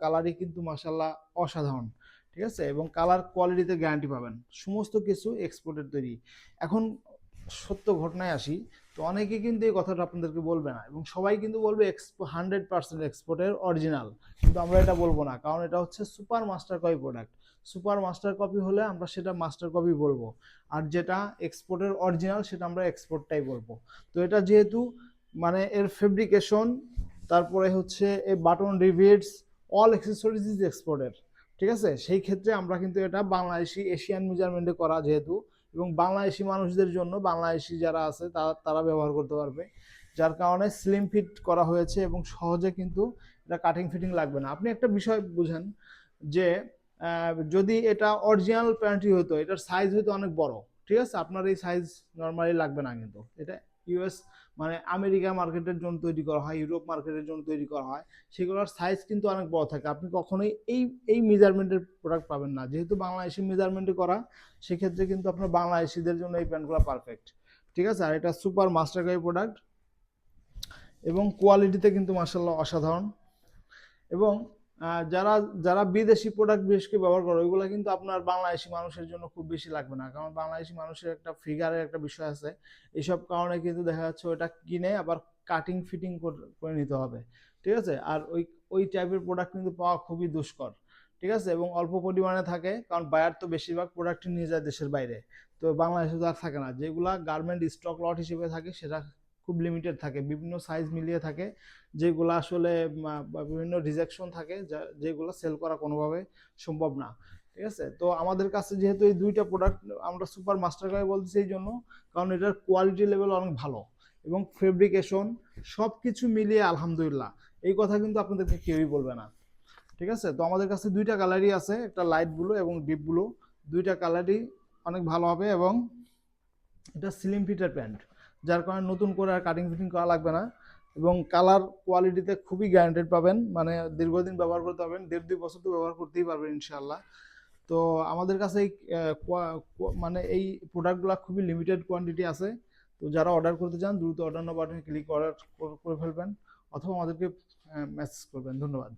কালারই কিন্তু মাশাআল্লাহ অসাধারণ, ঠিক আছে, এবং কালার কোয়ালিটিতে গ্যারান্টি পাবেন, সমস্ত কিছু এক্সপোর্টের তৈরি। এখন সত্য ঘটনায় আসি, তো অনেকে কিন্তু এই কথাটা আপনাদেরকে বলবে না, এবং সবাই কিন্তু বলবে 100% এক্সপোর্টের অরিজিনাল, কিন্তু আমরা এটা বলবো না, কারণ এটা হচ্ছে super master copy product. Super master copy হলে আমরা সেটা মাস্টার কপি বলবো, আর যেটা এক্সপোর্টের অরিজিনাল সেটা আমরা এক্সপোর্টটাই বলবো। তো এটা যেহেতু মানে এর ফেব্রিকেশন, তারপরে হচ্ছে এই বাটন রিভিটস, অল অ্যাক্সেসরিজ ইজ এক্সপোর্টের, ঠিক আছে, সেই ক্ষেত্রে আমরা কিন্তু এটা বাংলাদেশি এশিয়ান মেজারমেন্টে করা যেহেতু, এবং বাংলাদেশি মানুষদের জন্য, বাংলাদেশি যারা আছে তারা ব্যবহার করতে পারবে, যার কারণে স্লিম ফিট করা হয়েছে এবং সহজে কিন্তু এটা কাটিং ফিটিং লাগবে না। আপনি একটা বিষয় বুঝেন যে যদি এটা অরিজিনাল প্যান্টই হতো, এটার সাইজ হয়তো অনেক বড়, ঠিক আছে, আপনার এই সাইজ নর্মালি লাগবে না, কিন্তু এটা ইউএস মানে আমেরিকা মার্কেটের জন্য তৈরি করা হয়, ইউরোপ মার্কেটের জন্য তৈরি করা হয়, সেগুলোর সাইজ কিন্তু অনেক বড় থাকে, আপনি কখনোই এই মেজারমেন্টের প্রোডাক্ট পাবেন না। যেহেতু বাংলাদেশি মেজারমেন্টে করা, সেক্ষেত্রে কিন্তু আপনার বাংলাদেশিদের জন্য এই প্যান্টগুলো পারফেক্ট, ঠিক আছে। আর এটা সুপার মাস্টার কাপি প্রোডাক্ট, এবং কোয়ালিটিতে কিন্তু মার্শাল্লাহ অসাধারণ। এবং যারা যারা বিদেশি প্রোডাক্ট বিশেষ করে ব্যবহার করে, ওইগুলো কিন্তু আপনার বাংলাদেশি মানুষের জন্য খুব বেশি লাগবে না, কারণ বাংলাদেশি মানুষের একটা ফিগারের একটা বিষয় আছে, এইসব কারণে কিন্তু দেখা যাচ্ছে ওটা কিনে আবার কাটিং ফিটিং করে নিতে হবে, ঠিক আছে। আর ওই টাইপের প্রোডাক্ট কিন্তু পাওয়া খুবই দুষ্কর, ঠিক আছে, এবং অল্প পরিমাণে থাকে, কারণ বায়ার তো বেশিরভাগ প্রোডাক্ট নিয়ে যায় দেশের বাইরে, তো বাংলাদেশে তো আর থাকে না। যেগুলা গার্মেন্ট স্টক লট হিসেবে থাকে সেটা খুব লিমিটেড থাকে, বিভিন্ন সাইজ মিলিয়ে থাকে, যেগুলো আসলে বিভিন্ন রিজেকশন থাকে, যেগুলো সেল করা কোনোভাবে সম্ভব না, ঠিক আছে। তো আমাদের কাছে যেহেতু এই দুইটা প্রোডাক্ট আমরা সুপার মাস্টার করে বলতেছি এই জন্য, কারণ এটার কোয়ালিটি লেভেল অনেক ভালো, এবং ফেব্রিকেশন সব কিছু মিলিয়ে আলহামদুলিল্লাহ, এই কথা কিন্তু আপনাদেরকে কেউই বলবে না, ঠিক আছে। তো আমাদের কাছে দুইটা কালারই আছে, একটা লাইট ব্লু এবং ডিপ ব্লু, দুইটা কালারই অনেক ভালো হবে, এবং এটা স্লিম ফিটের প্যান্ট, যার কারণে নতুন করে আর কাটিং ফিটিং করা লাগবে না, এবং কালার কোয়ালিটিতে খুবই গ্যারান্টেড পাবেন, মানে দীর্ঘদিন ব্যবহার করতে পারবেন, 1.5-2 বছর তো ব্যবহার করতেই পারবেন ইনশাল্লাহ। তো আমাদের কাছে এই মানে এই প্রোডাক্টগুলো খুবই লিমিটেড কোয়ান্টিটি আছে, তো যারা অর্ডার করতে চান দ্রুত অর্ডার নাও বাটনে ক্লিক করে ফেলবেন, অথবা আমাদেরকে মেসেজ করবেন। ধন্যবাদ।